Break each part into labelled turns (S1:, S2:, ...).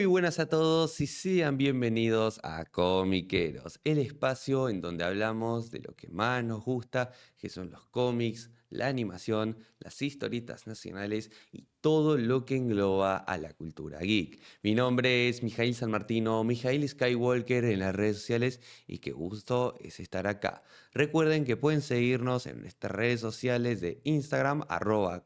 S1: buenas a todos y sean bienvenidos a Comiqueros, el espacio en donde hablamos de lo que más nos gusta, que son los cómics, la animación, las historietas nacionales y todo lo que engloba a la cultura geek. Mi nombre es Mijail San Martino, Mijail Skywalker en las redes sociales y qué gusto es estar acá. Recuerden que pueden seguirnos en nuestras redes sociales de Instagram,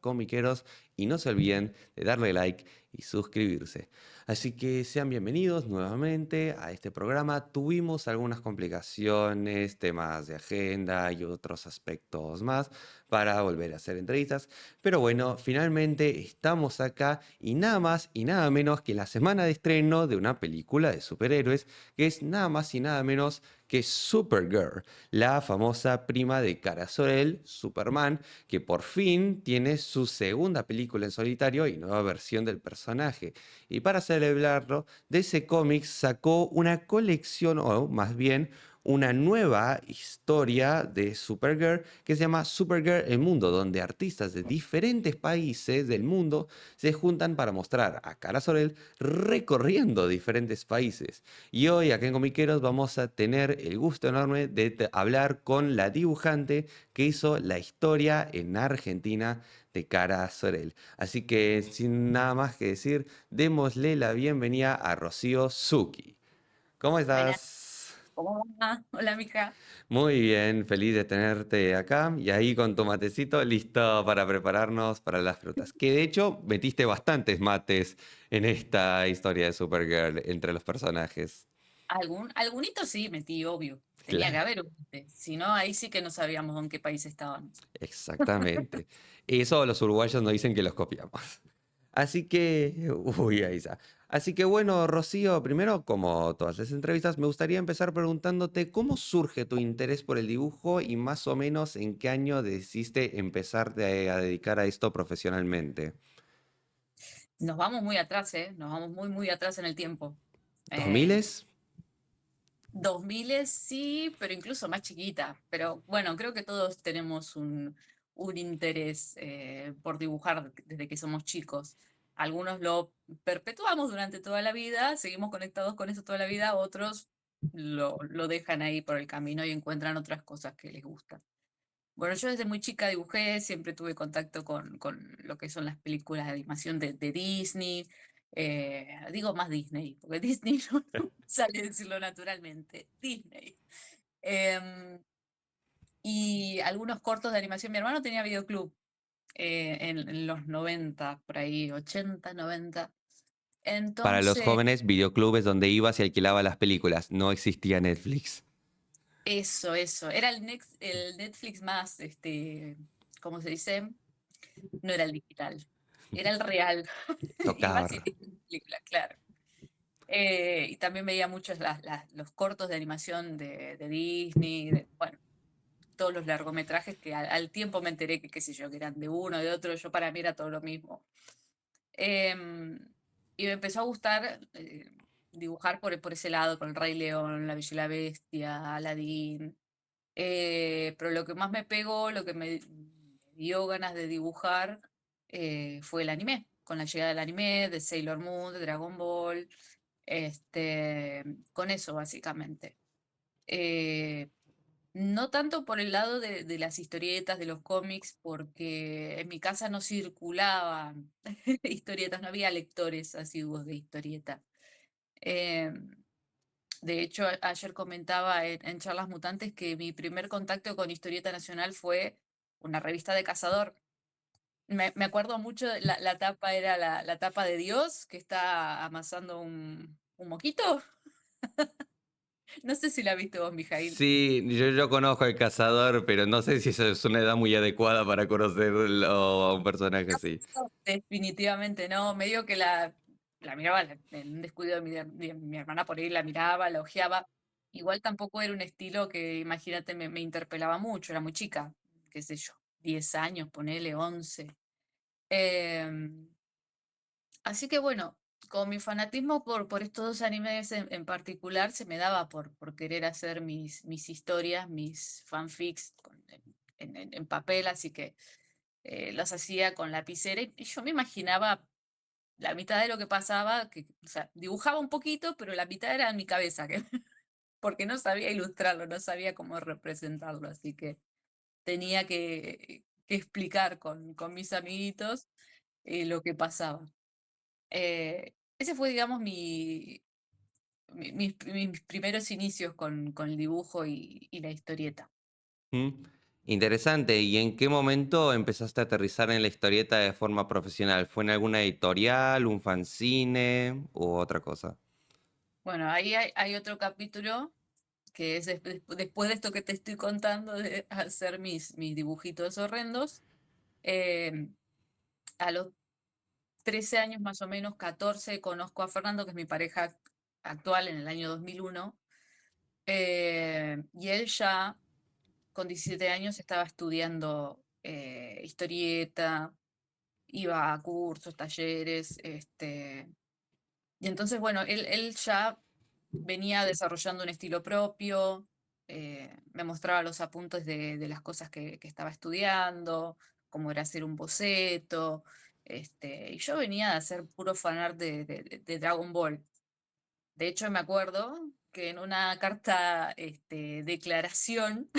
S1: @comiqueros, y no se olviden de darle like y suscribirse. Así que sean bienvenidos nuevamente a este programa. Tuvimos algunas complicaciones, temas de agenda y otros aspectos más para volver a hacer entrevistas. Pero bueno, finalmente estamos acá y nada más y nada menos que la semana de estreno de una película de superhéroes que es nada más y nada menos que Supergirl, la famosa prima de Kara Zor-El, Superman, que por fin tiene su segunda película en solitario y nueva versión del personaje. Y para celebrarlo, DC Comics sacó una colección, o más bien una nueva historia de Supergirl que se llama Supergirl El Mundo, donde artistas de diferentes países del mundo se juntan para mostrar a Kara Zor-El recorriendo diferentes países. Y hoy acá en Comiqueros vamos a tener el gusto enorme de hablar con la dibujante que hizo la historia en Argentina de Kara Zor-El. Así que sin nada más que decir, démosle la bienvenida a Rocío Zucchi. ¿Cómo
S2: Buenas,
S1: estás?
S2: ¿cómo va? Hola, mija.
S1: Muy bien, feliz de tenerte acá y ahí con tu matecito listo para prepararnos para las frutas. Que de hecho metiste bastantes mates en esta historia de Supergirl entre los personajes.
S2: Algunito sí metí, obvio. Tenía que
S1: Claro,
S2: haber un mate. Si no, ahí sí que no sabíamos en qué país estábamos.
S1: exactamente. Eso los uruguayos nos dicen que los copiamos. Así que, uy, ahí está. Así que bueno, Rocío, primero, como todas las entrevistas, me gustaría empezar preguntándote cómo surge tu interés por el dibujo y más o menos en qué año decidiste empezar a dedicar a esto profesionalmente.
S2: Nos vamos muy atrás, ¿eh? Nos vamos muy, muy atrás en el tiempo.
S1: ¿Dos miles?
S2: 2000 sí, pero incluso más chiquita. Pero bueno, creo que todos tenemos un interés por dibujar desde que somos chicos. Algunos lo perpetuamos durante toda la vida, seguimos conectados con eso toda la vida, otros lo dejan ahí por el camino y encuentran otras cosas que les gustan. Bueno, yo desde muy chica dibujé, siempre tuve contacto con lo que son las películas de animación de Disney. Digo más Disney, porque Disney no sale decirlo naturalmente. Disney. Em, y algunos cortos de animación. Mi hermano tenía videoclub en los 90 por ahí, 80 90.
S1: Para los
S2: Entonces,
S1: jóvenes, videoclubes donde ibas y alquilabas las películas. No existía Netflix.
S2: eso. Era el Netflix más, ¿cómo se dice? No era el digital, era el real. Iba
S1: Tocar.
S2: sin película, claro. Y también veía muchos los cortos de animación de Disney, bueno, todos los largometrajes que al tiempo me enteré que, qué sé yo, que eran de uno, de otro, yo para mí era todo lo mismo. Em, y me empezó a gustar dibujar por ese lado, con el Rey León, La Bella y la Bestia, Aladdin. Pero lo que más me pegó, lo que me dio ganas de dibujar, fue el anime. Con la llegada del anime, de Sailor Moon, de Dragon Ball, con eso básicamente. Eh, no tanto por el lado de las historietas, de los cómics, porque en mi casa no circulaban historietas, no había lectores asiduos de historieta. Em, de hecho, ayer comentaba en Charlas Mutantes que mi primer contacto con Historieta Nacional fue una revista de Cazador. Me acuerdo mucho, la tapa era la tapa de Dios, que está amasando un moquito. No sé si la viste vos, Mijail.
S1: Sí, yo conozco al cazador, pero no sé si eso es una edad muy adecuada para conocerlo a un personaje así.
S2: No, definitivamente no. Medio que la miraba en un descuido de mi hermana por ahí, la miraba, la ojeaba. Igual tampoco era un estilo que, imagínate, me interpelaba mucho, era muy chica, qué sé yo, 10 años, ponele 11. Em, Así que bueno, con mi fanatismo por estos dos animes en particular, se me daba por querer hacer mis historias, mis fanfics en papel, así que los hacía con lapicera y yo me imaginaba la mitad de lo que pasaba, o sea, dibujaba un poquito, pero la mitad era en mi cabeza, porque no sabía ilustrarlo, no sabía cómo representarlo, así que tenía que explicar con mis amiguitos lo que pasaba. Ese fue, digamos, mis primeros inicios con el dibujo y la historieta.
S1: Mm, interesante. ¿Y en qué momento empezaste a aterrizar en la historieta de forma profesional? ¿Fue en alguna editorial, un fanzine u otra cosa?
S2: Bueno, ahí hay otro capítulo que es después de esto que te estoy contando, de hacer mis dibujitos horrendos. em, a los 13 años más o menos, 14, conozco a Fernando, que es mi pareja actual en el año 2001, y él ya con 17 años estaba estudiando historieta, iba a cursos, talleres, y entonces, bueno, él ya venía desarrollando un estilo propio, me mostraba los apuntes de las cosas que estaba estudiando, cómo era hacer un boceto, y yo venía de hacer puro fanart de Dragon Ball. De hecho, me acuerdo que en una carta declaración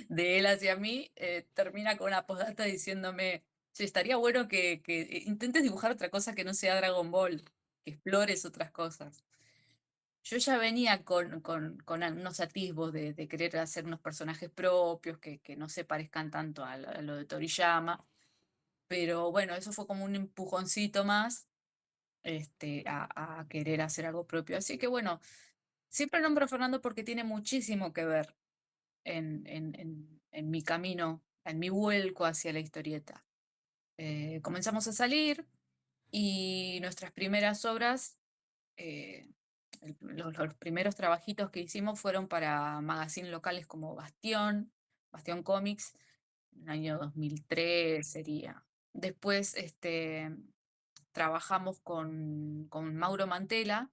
S2: de él hacia mí, termina con una postdata diciéndome, "Che, estaría bueno que intentes dibujar otra cosa que no sea Dragon Ball, que explores otras cosas". Yo ya venía con unos atisbos de querer hacer unos personajes propios que no se parezcan tanto a lo de Toriyama, pero bueno, eso fue como un empujoncito más a querer hacer algo propio. Así que bueno, siempre nombro a Fernando porque tiene muchísimo que ver en mi camino, en mi vuelco hacia la historieta. Comenzamos a salir y nuestras primeras obras, eh, los primeros trabajitos que hicimos fueron para magazines locales como Bastión, Bastión Comics, en el año 2003 sería. Después trabajamos con Mauro Mantela,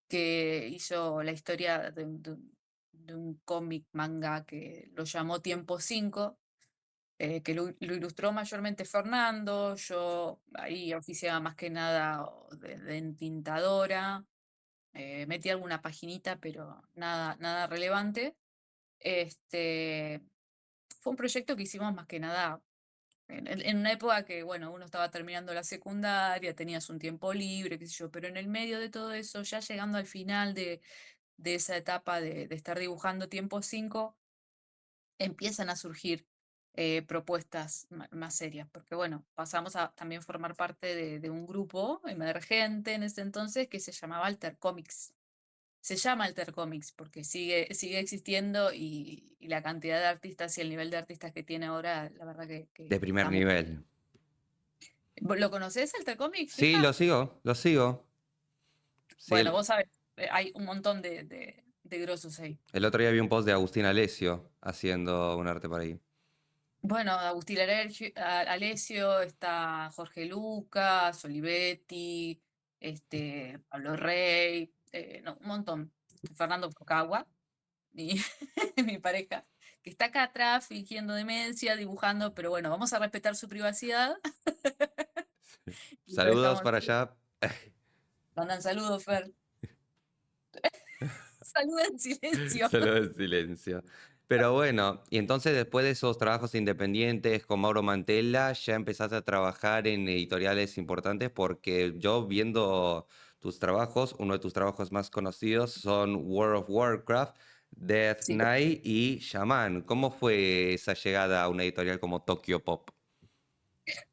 S2: que hizo la historia de un cómic manga que lo llamó Tiempo 5, que lo ilustró mayormente Fernando. Yo ahí oficiaba más que nada de entintadora, metí alguna paginita, pero nada relevante. Este, fue un proyecto que hicimos más que nada en una época que, bueno, uno estaba terminando la secundaria, tenías un tiempo libre, qué sé yo, pero en el medio de todo eso, ya llegando al final de esa etapa de estar dibujando Tiempo 5, empiezan a surgir propuestas más serias, porque bueno, pasamos a también formar parte de un grupo emergente en ese entonces que se llamaba Alter Comics. Se llama Alter Comics porque sigue existiendo y la cantidad de artistas y el nivel de artistas que tiene ahora, la verdad
S1: De
S2: que
S1: primer
S2: está muy...
S1: nivel.
S2: ¿Lo conoces, Alter Comics,
S1: Sí,
S2: fija?
S1: lo sigo, lo sigo. Sí,
S2: Bueno, vos sabés, hay un montón de grosos ahí.
S1: el otro día vi un post de Agustín Alessio haciendo un arte por ahí.
S2: Bueno, Agustín Alessio, está Jorge Lucas, Olivetti, Pablo Rey, no, un montón. Fernando Focagua, mi, mi pareja, que está acá atrás fingiendo demencia, dibujando, pero bueno, vamos a respetar su privacidad y lo
S1: Saludos
S2: dejamos.
S1: para allá.
S2: Mandan saludos, Fer. Saluda en silencio.
S1: Saludos en silencio. Pero bueno, y entonces después de esos trabajos independientes con Mauro Mantella, ya empezaste a trabajar en editoriales importantes porque yo viendo tus trabajos, uno de tus trabajos más conocidos son World of Warcraft, Death
S2: Sí.
S1: Knight y Shaman. ¿Cómo fue esa llegada a una editorial como Tokyo Pop?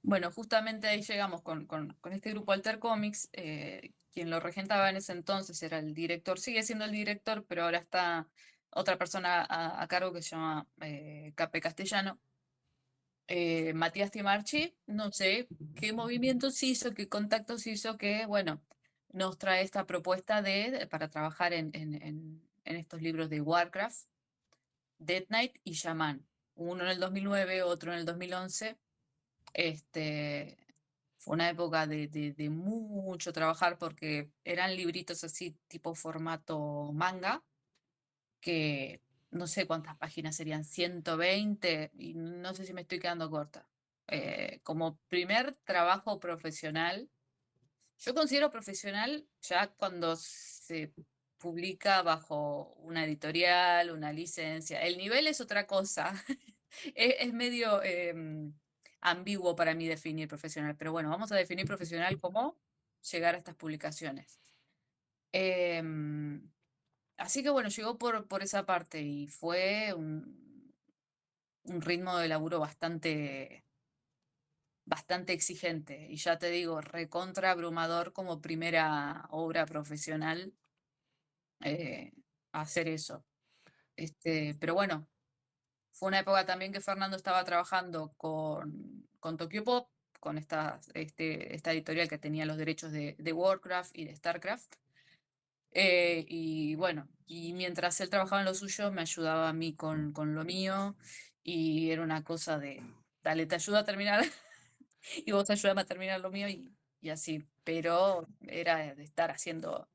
S2: Bueno, justamente ahí llegamos con este grupo Alter Comics. Quien lo regentaba en ese entonces era el director, sigue siendo el director, pero ahora está otra persona a cargo que se llama Cape Castellano. Matías Timarchi, no sé qué movimientos hizo, qué contactos hizo, que bueno, nos trae esta propuesta para trabajar en estos libros de Warcraft, Death Knight y Shaman. Uno en el 2009, otro en el 2011. Este, Fue una época de mucho trabajar porque eran libritos así tipo formato manga, que no sé cuántas páginas serían, 120, y no sé si me estoy quedando corta. Como primer trabajo profesional, yo considero profesional ya cuando se publica bajo una editorial, una licencia. El nivel es otra cosa. Es medio ambiguo para mí definir profesional, pero bueno, vamos a definir profesional como llegar a estas publicaciones. Em, Así que bueno, llegó por esa parte y fue un ritmo de laburo bastante exigente. Y ya te digo, recontra abrumador como primera obra profesional eh, hacer eso. Pero bueno, fue una época también que Fernando estaba trabajando con Tokyo Pop, con esta editorial que tenía los derechos de Warcraft y de StarCraft. Y bueno, y mientras él trabajaba en lo suyo, me ayudaba a mí con lo mío, y era una cosa de, dale, te ayudo a terminar, y vos ayúdame a terminar lo mío, y así. Pero era de estar haciendo,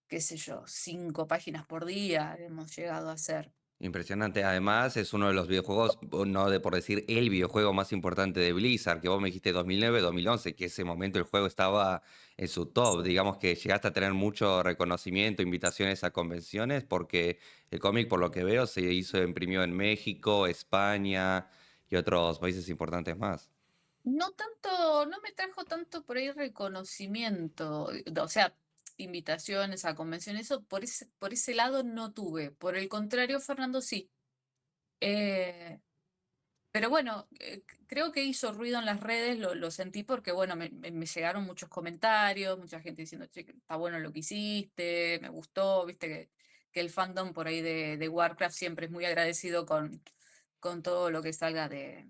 S2: qué sé yo, 5 páginas por día, hemos llegado a hacer.
S1: Impresionante. Además, es uno de los videojuegos, o no de por decir el videojuego más importante de Blizzard, que vos me dijiste 2009, 2011, que ese momento el juego estaba en su top. Digamos que llegaste a tener mucho reconocimiento, invitaciones a convenciones, porque el cómic, por lo que veo, se imprimió en México, España y otros países importantes más.
S2: No tanto, no me trajo tanto por ahí reconocimiento, o sea, invitaciones a convenciones, eso por ese lado no tuve. Por el contrario, Fernando sí. Eh, pero bueno, creo que hizo ruido en las redes, lo sentí porque, bueno, me llegaron muchos comentarios, mucha gente diciendo, che, que está bueno lo que hiciste, me gustó, viste que el fandom por ahí de Warcraft siempre es muy agradecido con todo lo que salga de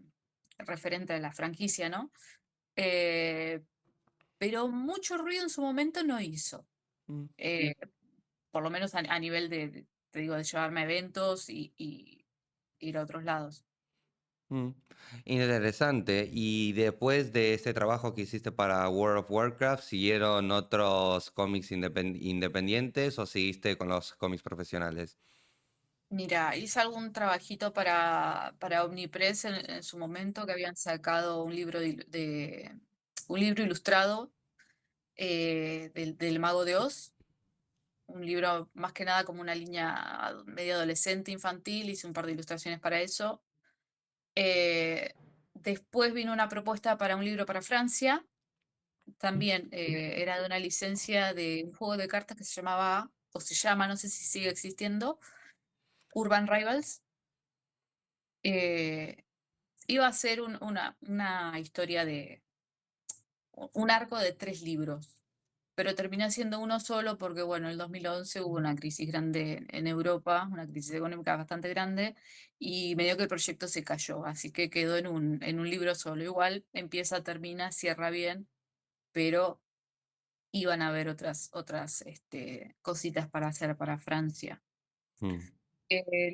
S2: referente a la franquicia, ¿no? Eh, pero mucho ruido en su momento no hizo,
S1: Mm.
S2: eh, por lo menos a nivel te digo, de llevarme a eventos y ir a otros lados.
S1: Mm, Interesante. Y después de este trabajo que hiciste para World of Warcraft, ¿siguieron otros cómics independientes o seguiste con los cómics profesionales?
S2: Mira, hice algún trabajito para Omnipress en su momento, que habían sacado un libro ilustrado del Mago de Oz, un libro más que nada como una línea medio adolescente, infantil, hice un par de ilustraciones para eso. Eh, Después vino una propuesta para un libro para Francia, también era de una licencia de un juego de cartas que se llamaba, o se llama, no sé si sigue existiendo, Urban Rivals. Eh, Iba a ser una historia un arco de 3 libros, pero terminó siendo uno solo porque, bueno, en el 2011 hubo una crisis grande en Europa, una crisis económica bastante grande, y medio que el proyecto se cayó, así que quedó en un libro solo. Igual empieza, termina, cierra bien, pero iban a haber otras cositas para hacer para Francia.
S1: Mm,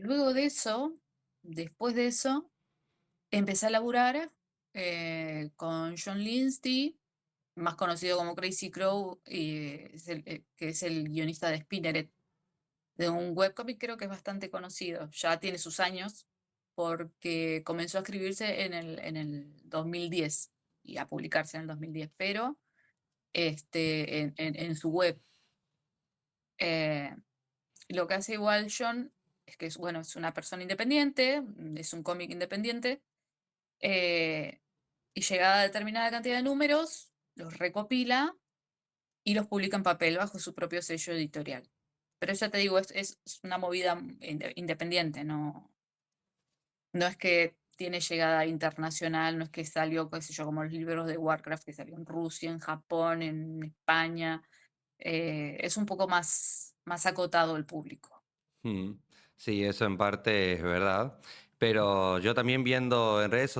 S2: Luego de eso, después de eso, empecé a laburar con John Lindsay, más conocido como Crazy Crow, que es el guionista de Spinneret, de un webcomic creo que es bastante conocido. Ya tiene sus años porque comenzó a escribirse en el 2010 y a publicarse en el 2010, pero en su web. Eh, lo que hace igual John es que bueno, es una persona independiente, es un cómic independiente, eh, y llegada a determinada cantidad de números, los recopila y los publica en papel bajo su propio sello editorial. Pero ya te digo, es una movida independiente, no es que tiene llegada internacional, no es que salió, qué sé yo, como los libros de Warcraft que salió en Rusia, en Japón, en España. Es un poco más acotado el público.
S1: mm. Sí, eso en parte es verdad. Pero yo también viendo en redes,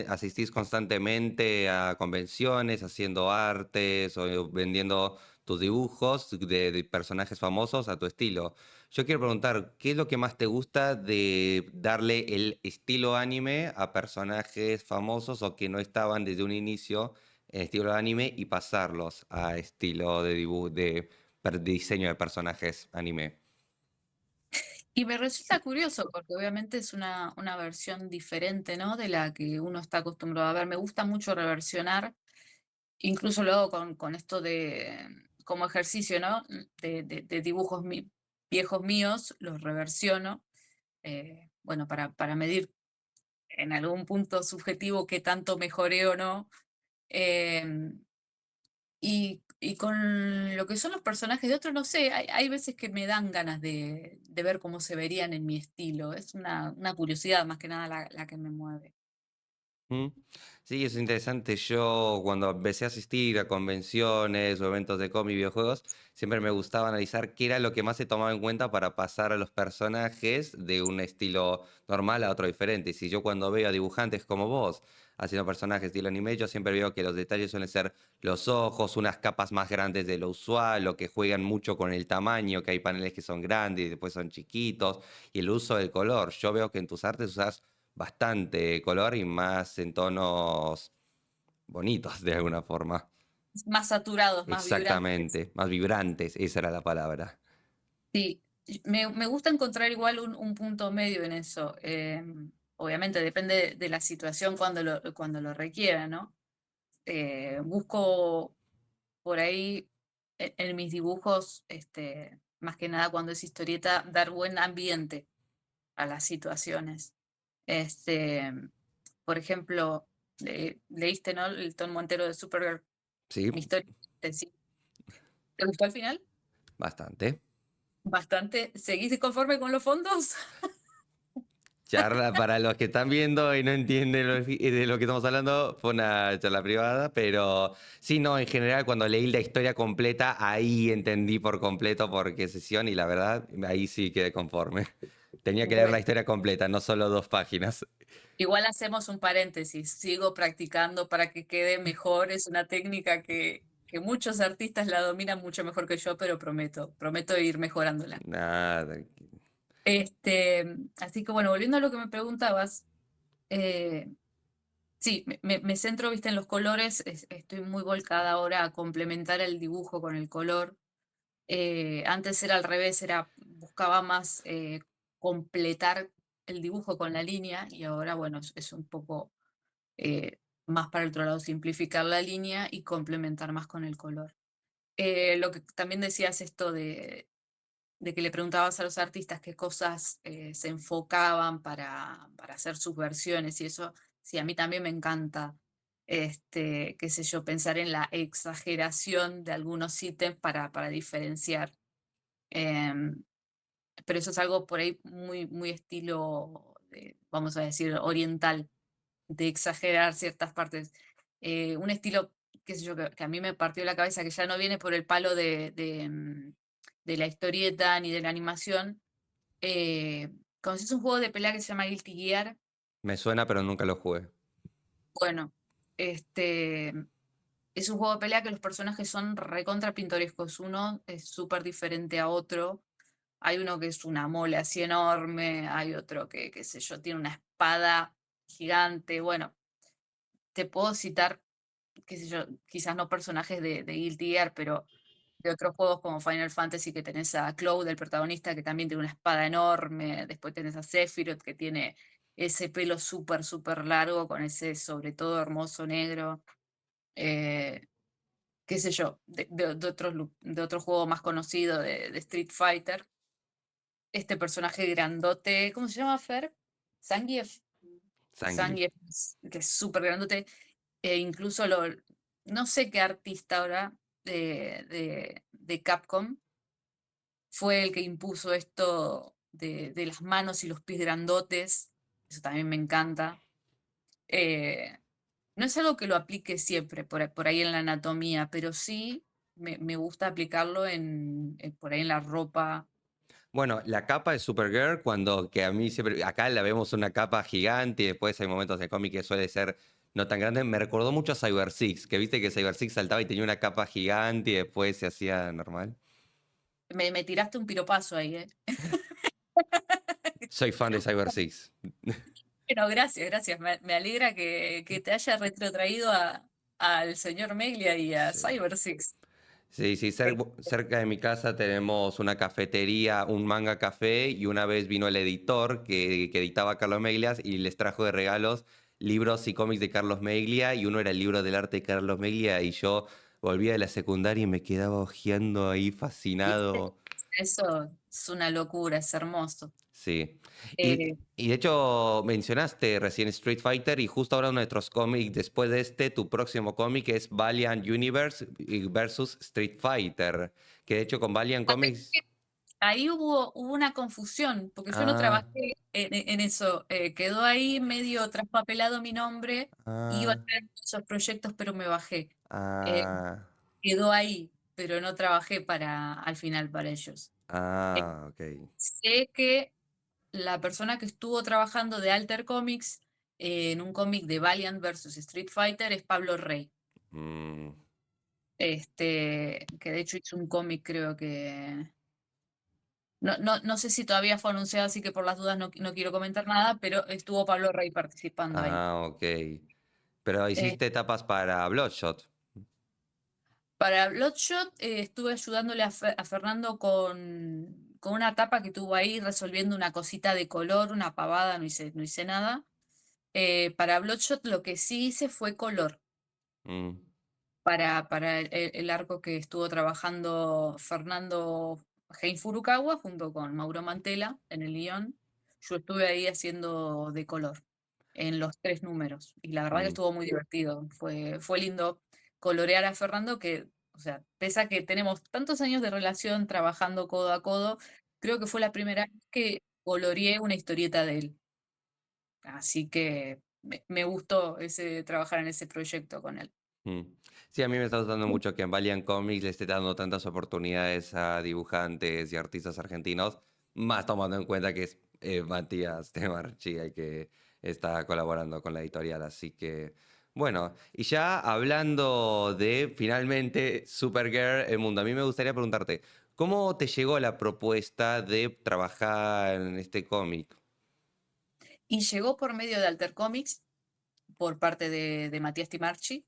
S1: asistís constantemente a convenciones, haciendo artes o vendiendo tus dibujos de personajes famosos a tu estilo. Yo quiero preguntar, ¿qué es lo que más te gusta de darle el estilo anime a personajes famosos o que no estaban desde un inicio en estilo anime y pasarlos a estilo de diseño de personajes anime?
S2: Y me resulta curioso porque obviamente es una versión diferente, ¿no? De la que uno está acostumbrado a ver. Me gusta mucho reversionar, incluso luego con esto de como ejercicio, ¿no? De dibujos viejos míos, los reversiono, bueno, para medir en algún punto subjetivo qué tanto mejoré o no. em, y con lo que son los personajes de otros, no sé, hay veces que me dan ganas de ver cómo se verían en mi estilo. Es una curiosidad más que nada la que me mueve.
S1: Mm. Sí, es interesante. Yo cuando empecé a asistir a convenciones o eventos de cómic y videojuegos, siempre me gustaba analizar qué era lo que más se tomaba en cuenta para pasar a los personajes de un estilo normal a otro diferente. Y si yo cuando veo a dibujantes como vos haciendo personajes estilo anime, yo siempre veo que los detalles suelen ser los ojos, unas capas más grandes de lo usual, o que juegan mucho con el tamaño, que hay paneles que son grandes y después son chiquitos, y el uso del color. Yo veo que en tus artes usas bastante color y más en tonos bonitos de alguna forma.
S2: Más saturados, más vibrantes.
S1: Exactamente, más vibrantes, esa era la palabra.
S2: Sí, y me gusta encontrar igual un punto medio en eso. Obviamente depende de la situación cuando lo requiera, ¿no? Busco por ahí en mis dibujos, más que nada cuando es historieta, dar buen ambiente a las situaciones. Este, por ejemplo, leíste, ¿no? El tomo entero de Supergirl,
S1: Sí,
S2: mi historia. Sí. ¿Te gustó al final?
S1: bastante.
S2: Bastante. ¿Seguís conforme con los fondos?
S1: Charla para los que están viendo y no entienden de lo que estamos hablando, fue una charla privada, pero sí, no, en general cuando leí la historia completa, ahí entendí por completo por qué sesión y la verdad, ahí sí quedé conforme. Tenía que leer la
S2: Bueno,
S1: historia completa, no solo 2 páginas.
S2: igual hacemos un paréntesis. Sigo practicando para que quede mejor. Es una técnica que muchos artistas la dominan mucho mejor que yo, pero prometo ir mejorándola.
S1: Nada.
S2: Así que bueno, volviendo a lo que me preguntabas, eh, sí, me centro, viste, en los colores. Estoy muy volcada ahora a complementar el dibujo con el color. Antes era al revés, buscaba más completar el dibujo con la línea y ahora, bueno, es un poco eh, más para el otro lado, simplificar la línea y complementar más con el color. Lo que también decías esto de que le preguntabas a los artistas qué cosas se enfocaban para hacer sus versiones y eso, sí, a mí también me encanta, qué sé yo, pensar en la exageración de algunos ítems para diferenciar. Em, pero eso es algo por ahí muy estilo, vamos a decir, oriental, de exagerar ciertas partes. Un estilo, qué sé yo, que a mí me partió la cabeza, que ya no viene por el palo de la historieta ni de la animación. ¿Conoces un juego de pelea que se llama Guilty Gear?
S1: Me suena, pero nunca lo jugué.
S2: Bueno, este es un juego de pelea que los personajes son recontra pintorescos. Uno es súper diferente a otro. Hay uno que es una mole así enorme, hay otro que, qué sé yo, tiene una espada gigante. Bueno, te puedo citar, qué sé yo, quizás no personajes de Guilty Gear, pero de otros juegos como Final Fantasy, que tenés a Cloud, el protagonista, que también tiene una espada enorme. Después tenés a Sephiroth, que tiene ese pelo súper largo, con ese sobre todo hermoso negro. Eh, qué sé yo, de otro juego más conocido de Street Fighter. Este personaje grandote, ¿cómo se llama, Fer? Zangief.
S1: Zangief.
S2: Zangief, que es súper grandote. Incluso no sé qué artista ahora de Capcom fue el que impuso esto de las manos y los pies grandotes. Eso también me encanta. Eh, no es algo que lo aplique siempre por ahí en la anatomía, pero sí me gusta aplicarlo por ahí en la ropa.
S1: Bueno, la capa de Supergirl, cuando que a mí siempre, acá la vemos una capa gigante y después hay momentos de cómic que suele ser no tan grande, me recordó mucho a Cyber Six, que viste que Cyber Six saltaba y tenía una capa gigante y después se hacía normal.
S2: Me tiraste un piropazo ahí, ¿eh?
S1: Soy fan de Cyber Six.
S2: Bueno, gracias. Me alegra que te haya retrotraído al señor Meglia y a
S1: Sí.
S2: Cyber Six.
S1: Sí, sí, cerca de mi casa tenemos una cafetería, un manga café, y una vez vino el editor que editaba Carlos Meglias y les trajo de regalos libros y cómics de Carlos Meglia, y uno era el libro del arte de Carlos Meglia, y yo volvía de la secundaria y me quedaba hojeando ahí
S2: ¿Viste?
S1: fascinado.
S2: Eso es una locura, es hermoso.
S1: Sí.
S2: Eh,
S1: Y de hecho mencionaste recién Street Fighter, y justo ahora uno de nuestros cómics, después de este, tu próximo cómic es Valiant Universe versus Street Fighter, que de hecho con Valiant Comics...
S2: Ahí hubo una confusión, porque yo no
S1: Ah,
S2: trabajé en eso. Quedó ahí medio traspapelado mi nombre. Iba a
S1: ah,
S2: hacer esos proyectos, pero me bajé. Eh,
S1: ah,
S2: Quedó ahí, pero no trabajé al final para ellos. Eh,
S1: ok.
S2: Sé que la persona que estuvo trabajando de Alter Comics en un cómic de Valiant versus Street Fighter es Pablo Rey.
S1: Mm,
S2: Que de hecho hizo un cómic, creo que no sé si todavía fue anunciado, así que por las dudas no quiero comentar nada, pero estuvo Pablo Rey participando ahí.
S1: ok. Pero
S2: Eh,
S1: hiciste etapas para Bloodshot.
S2: para Bloodshot estuve ayudándole a Fernando con una tapa que tuvo ahí, resolviendo una cosita de color, una pavada, no hice nada. Para Bloodshot lo que sí hice fue color.
S1: Mm,
S2: Para el arco que estuvo trabajando Fernando Hein Furukawa junto con Mauro Mantela en el guión. Yo estuve ahí haciendo de color en los 3 números y la verdad que
S1: mm,
S2: estuvo muy divertido. Fue lindo colorear a Fernando que, o sea, pese a que tenemos tantos años de relación trabajando codo a codo, creo que fue la primera vez que coloreé una historieta de él. Así que me gustó trabajar en ese proyecto con él.
S1: mm. Sí, a mí me está gustando mucho que en Valiant Comics le esté dando tantas oportunidades a dibujantes y artistas argentinos, más tomando en cuenta que es Matías de Marchi el que está colaborando con la editorial. Así que, bueno, y ya hablando de finalmente Supergirl, el mundo, a mí me gustaría preguntarte, ¿cómo te llegó la propuesta de trabajar en este cómic?
S2: Y llegó por medio de Alter Comics, por parte de Matías Timarchi.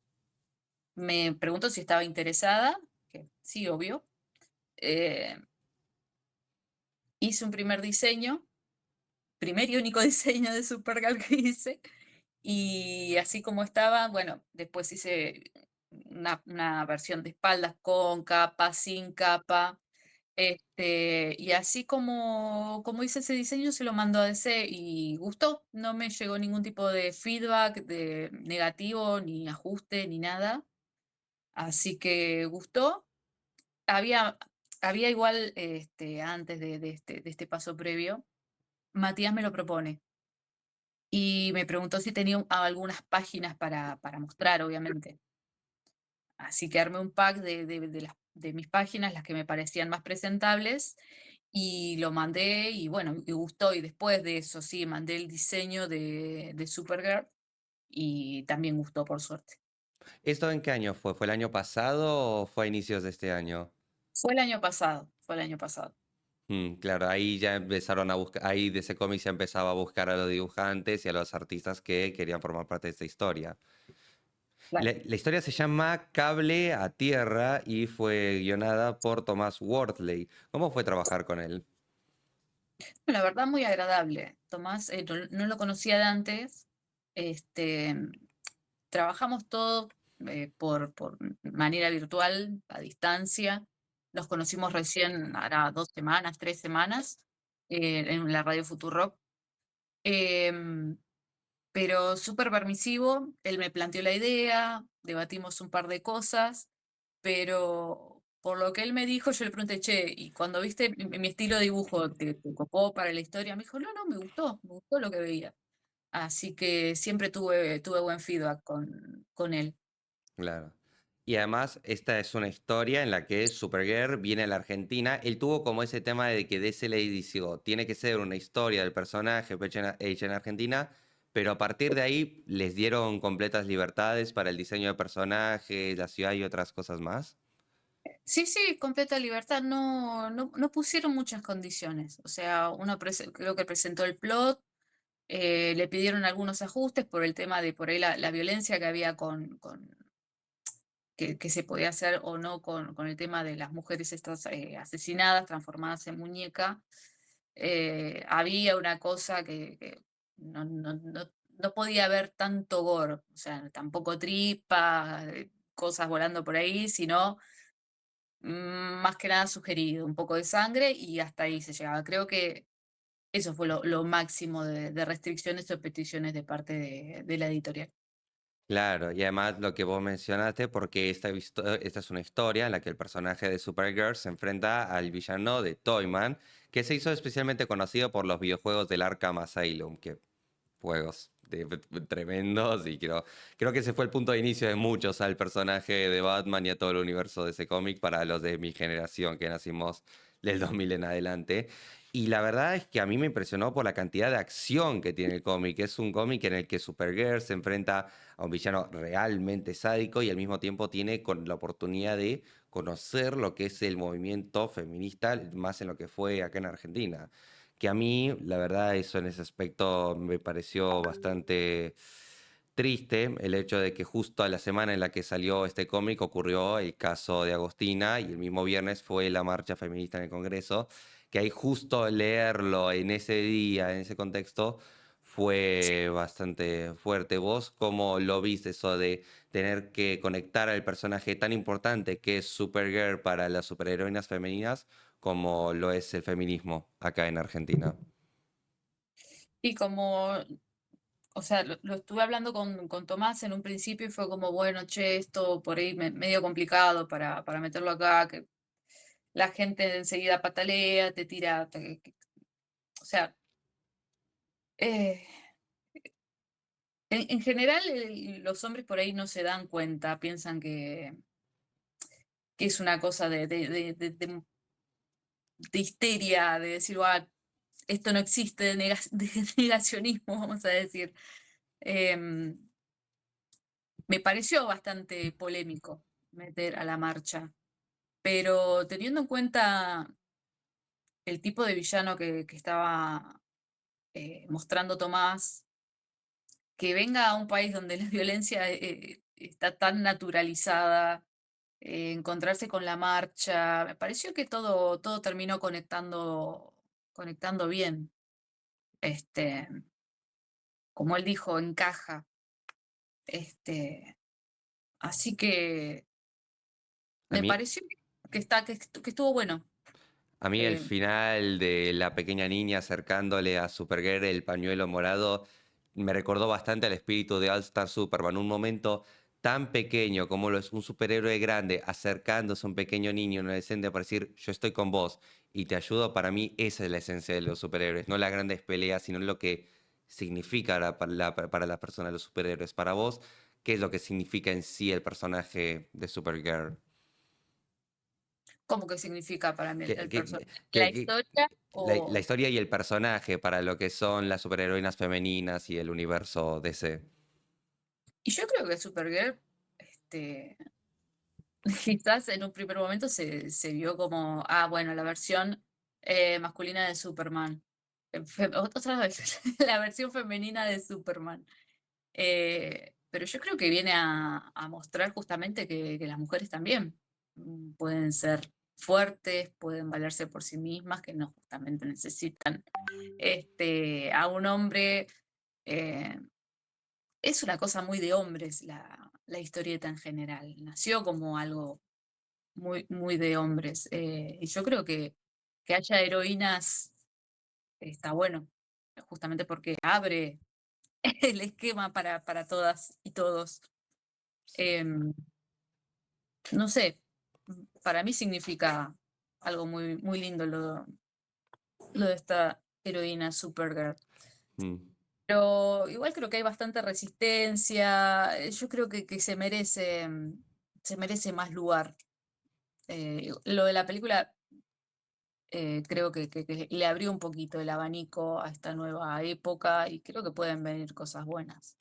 S2: Me preguntó si estaba interesada, que sí, obvio. Eh, Hice un primer diseño, primer y único diseño de Supergirl que hice. Y así como estaba, bueno, después hice una versión de espaldas con capa, sin capa. Y así como hice ese diseño, se lo mandó a DC y gustó. No me llegó ningún tipo de feedback de negativo, ni ajuste, ni nada. Así que gustó. Había, había igual, antes de este paso previo, Matías me lo propone y me preguntó si tenía algunas páginas para mostrar, obviamente. Así que armé un pack de mis páginas, las que me parecían más presentables, y lo mandé y bueno, y gustó. Y después de eso, sí, mandé el diseño de Supergirl y también gustó, por suerte.
S1: ¿Esto en qué año fue? ¿Fue el año pasado o fue a inicios de este año?
S2: Fue el año pasado, fue el año pasado.
S1: Claro, ahí ya empezaron a buscar, ahí de ese cómic ya empezaba a buscar a los dibujantes y a los artistas que querían formar parte de esta historia.
S2: Claro.
S1: La historia se llama Cable a Tierra y fue guionada por Tomás Wortley. ¿Cómo fue trabajar con él?
S2: La verdad, muy agradable. Tomás, no lo conocía de antes. Este, Trabajamos todo por manera virtual, a distancia. Nos conocimos recién, hará 2 semanas, 3 semanas, en la radio Futurock. Em, pero súper permisivo, él me planteó la idea, debatimos un par de cosas, pero por lo que él me dijo, yo le pregunté, che, y cuando viste mi estilo de dibujo, ¿te copó para la historia? Me dijo, no, me gustó lo que veía. Así que siempre tuve buen feedback con él.
S1: Claro. Y además, esta es una historia en la que Supergirl viene a la Argentina. Él tuvo como ese tema de que DC le dijo, tiene que ser una historia del personaje hecha en Argentina, pero a partir de ahí les dieron completas libertades para el diseño de personajes, la ciudad y otras cosas más.
S2: Sí, sí, completa libertad. No pusieron muchas condiciones. O sea, creo que presentó el plot, le pidieron algunos ajustes por el tema de por ahí la violencia que había que se podía hacer o no con el tema de las mujeres estas asesinadas, transformadas en muñeca. Había una cosa que no podía haber tanto gore, o sea, tampoco tripas, cosas volando por ahí, sino más que nada sugerido, un poco de sangre y hasta ahí se llegaba. Creo que eso fue lo máximo de restricciones o peticiones de parte de la editorial.
S1: Claro, y además lo que vos mencionaste, porque esta es una historia en la que el personaje de Supergirl se enfrenta al villano de Toyman, que se hizo especialmente conocido por los videojuegos del Arkham Asylum, que tremendos y creo que ese fue el punto de inicio de muchos al personaje de Batman y a todo el universo de ese cómic para los de mi generación que nacimos del 2000 en adelante. Y la verdad es que a mí me impresionó por la cantidad de acción que tiene el cómic. Es un cómic en el que Supergirl se enfrenta a un villano realmente sádico y al mismo tiempo tiene con la oportunidad de conocer lo que es el movimiento feminista, más en lo que fue acá en Argentina. Que a mí, la verdad, eso en ese aspecto me pareció bastante triste, el hecho de que justo a la semana en la que salió este cómic ocurrió el caso de Agostina y el mismo viernes fue la marcha feminista en el Congreso, que ahí justo leerlo en ese día, en ese contexto, fue bastante fuerte. ¿Vos cómo lo viste eso de tener que conectar al personaje tan importante que es Supergirl para las superheroínas femeninas como lo es el feminismo acá en Argentina?
S2: Y como, o sea, lo estuve hablando con Tomás en un principio y fue como, bueno, che, esto por ahí medio complicado para meterlo acá, que la gente enseguida patalea, te tira, o sea, eh, en general los hombres por ahí no se dan cuenta, piensan que es una cosa de histeria, de decir, "Ah, esto no existe, de, de negacionismo, vamos a decir. Em, Me pareció bastante polémico meter a la marcha, pero teniendo en cuenta el tipo de villano que estaba mostrando Tomás, que venga a un país donde la violencia está tan naturalizada, encontrarse con la marcha, me pareció que todo terminó conectando bien. Este, como él dijo, encaja. Este, así que
S1: A
S2: me
S1: mí,
S2: pareció que estuvo bueno.
S1: A mí el
S2: Eh,
S1: final de la pequeña niña acercándole a Supergirl el pañuelo morado me recordó bastante al espíritu de All Star Superman, un momento tan pequeño como lo es un superhéroe grande acercándose a un pequeño niño adolescente para decir yo estoy con vos y te ayudo. Para mí esa es la esencia de los superhéroes, no las grandes peleas, sino lo que significa para la persona de los superhéroes. Para vos, ¿qué es lo que significa en sí el personaje de Supergirl?
S2: ¿Cómo que significa para mí
S1: ¿Qué,
S2: el
S1: qué-
S2: personaje? ¿La
S1: qué- qué-
S2: historia
S1: la
S2: o...?
S1: historia y el personaje para lo que son las superheroínas femeninas y el universo DC?
S2: Y yo creo que Supergirl, este, quizás en un primer momento se vio como, ah, bueno, la versión masculina de Superman. Otra vez, la versión femenina de Superman. Pero yo creo que viene a mostrar justamente que las mujeres también pueden ser fuertes, pueden valerse por sí mismas, que no justamente necesitan a un hombre. eh, es una cosa muy de hombres la historieta en general. Nació como algo muy de hombres. Y yo creo que haya heroínas está bueno, justamente porque abre el esquema para todas y todos. Em, no sé, para mí significa algo muy lindo lo de esta heroína Supergirl.
S1: Mm.
S2: Pero igual creo que hay bastante resistencia. Yo creo que se merece más lugar. Lo de la película creo que le abrió un poquito el abanico a esta nueva época y creo que pueden venir cosas buenas.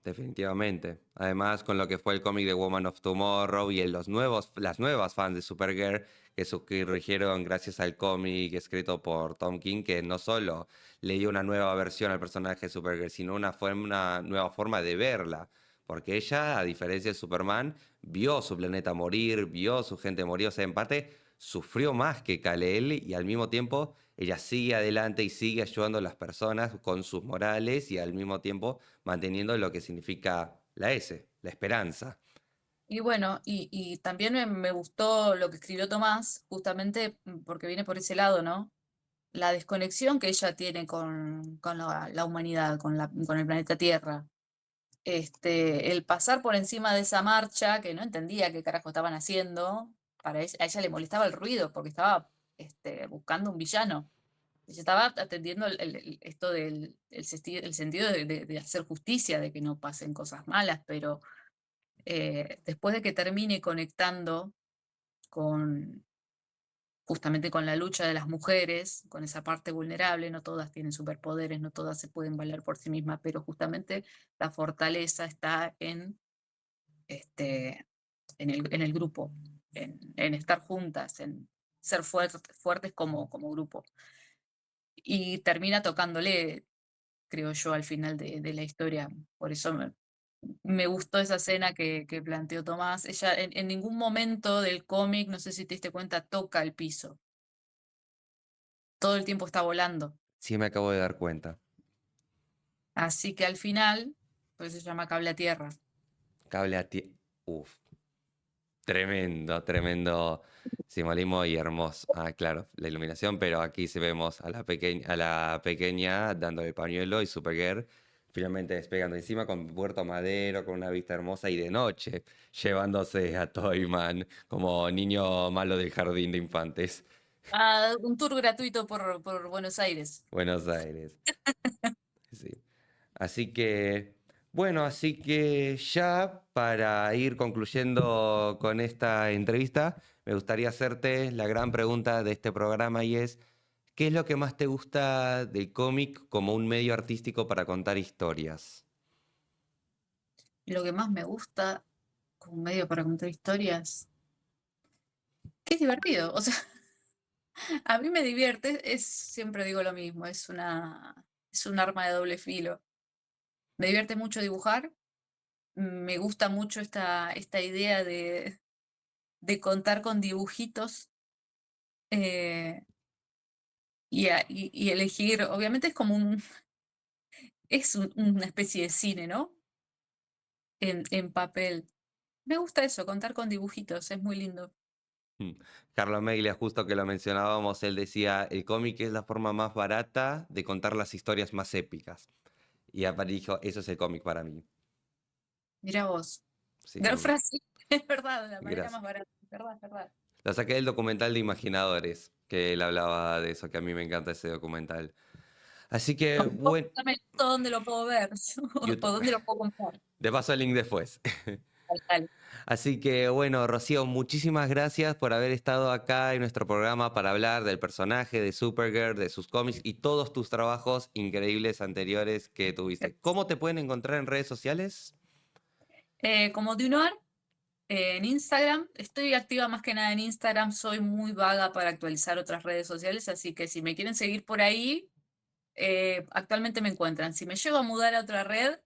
S1: Definitivamente. Además, con lo que fue el cómic de Woman of Tomorrow y las nuevas fans de Supergirl que surgieron gracias al cómic escrito por Tom King, que no solo le dio una nueva versión al personaje de Supergirl, sino una nueva forma de verla. porque ella, a diferencia de Superman, vio su planeta morir, vio su gente morir, o sea, en parte sufrió más que Kal-El y al mismo tiempo ella sigue adelante y sigue ayudando a las personas con sus morales y al mismo tiempo manteniendo lo que significa la S, la esperanza.
S2: Y bueno, y también me gustó lo que escribió Tomás, justamente porque viene por ese lado, ¿no? La desconexión que ella tiene con la humanidad, con el planeta Tierra. El pasar por encima de esa marcha, que no entendía qué carajo estaban haciendo, a ella le molestaba el ruido, porque estaba buscando un villano. Ella estaba atendiendo esto el sentido de hacer justicia, de que no pasen cosas malas, pero después de que termine conectando con justamente con la lucha de las mujeres, con esa parte vulnerable, no todas tienen superpoderes, no todas se pueden valer por sí mismas, pero justamente la fortaleza está este, en el grupo, en estar juntas, en ser fuertes como grupo. Y termina tocándole, creo yo, al final de la historia. Por eso me gustó esa escena que planteó Tomás. Ella en ningún momento del cómic, no sé si te diste cuenta, toca el piso. Todo el tiempo está volando.
S1: Sí, me acabo de dar cuenta.
S2: Así que al final, pues se llama Cable a Tierra.
S1: Cable a ti. Uf, tremendo, tremendo simbolismo y hermoso. Ah, claro, la iluminación, pero aquí sí vemos a la pequeña dándole el pañuelo y Supergirl finalmente despegando encima con Puerto Madero, con una vista hermosa y de noche, llevándose a Toyman como niño malo del jardín de infantes.
S2: Ah, un tour gratuito por Buenos Aires.
S1: Buenos Aires. Sí. Así que, bueno, así que ya para ir concluyendo con esta entrevista, me gustaría hacerte la gran pregunta de este programa y es, ¿qué es lo que más te gusta del cómic como un medio artístico para contar historias?
S2: Y lo que más me gusta como medio para contar historias, que es divertido. O sea, a mí me divierte, siempre digo lo mismo, es un arma de doble filo. Me divierte mucho dibujar, me gusta mucho esta idea de contar con dibujitos eh, y elegir, obviamente es como una especie de cine, ¿no? En papel. Me gusta eso, contar con dibujitos, es muy lindo.
S1: Mm. Carlos Meglia, justo que lo mencionábamos, él decía, el cómic es la forma más barata de contar las historias más épicas. Y aparte dijo, eso es el cómic para mí.
S2: Mira vos.
S1: Así que,
S2: Gran frase, es verdad, la manera
S1: gracias.
S2: más barata, es verdad, es verdad.
S1: Lo saqué del documental de Imaginadores, que él hablaba de eso, que a mí me encanta ese documental. Así que, bueno,
S2: Contame dónde lo puedo ver o
S1: YouTube.
S2: dónde lo puedo comprar.
S1: De paso el link después.
S2: Dale, dale.
S1: Así que, bueno, Rocío, muchísimas gracias por haber estado acá en nuestro programa para hablar del personaje de Supergirl, de sus cómics y todos tus trabajos increíbles anteriores que tuviste. ¿Cómo te pueden encontrar en redes sociales?
S2: Como Dunoir, en Instagram, estoy activa más que nada en Instagram, soy muy vaga para actualizar otras redes sociales, así que si me quieren seguir por ahí, actualmente me encuentran. Si me llego a mudar a otra red,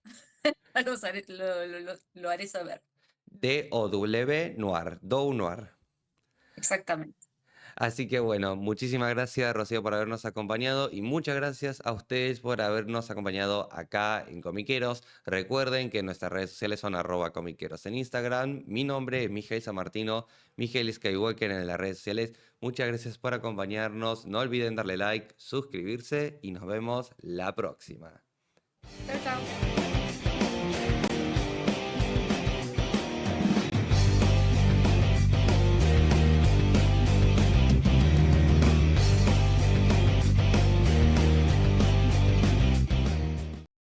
S2: lo haré saber.
S1: DOW Noir, Dow Noir.
S2: Exactamente.
S1: Así que bueno, muchísimas gracias Rocío por habernos acompañado y muchas gracias a ustedes por habernos acompañado acá en Comiqueros. Recuerden que nuestras redes sociales son @comiqueros en Instagram. Mi nombre es Miguel Samartino, Miguel Skywalker en las redes sociales. Muchas gracias por acompañarnos. No olviden darle like, suscribirse y nos vemos la próxima.
S2: Chao, chao.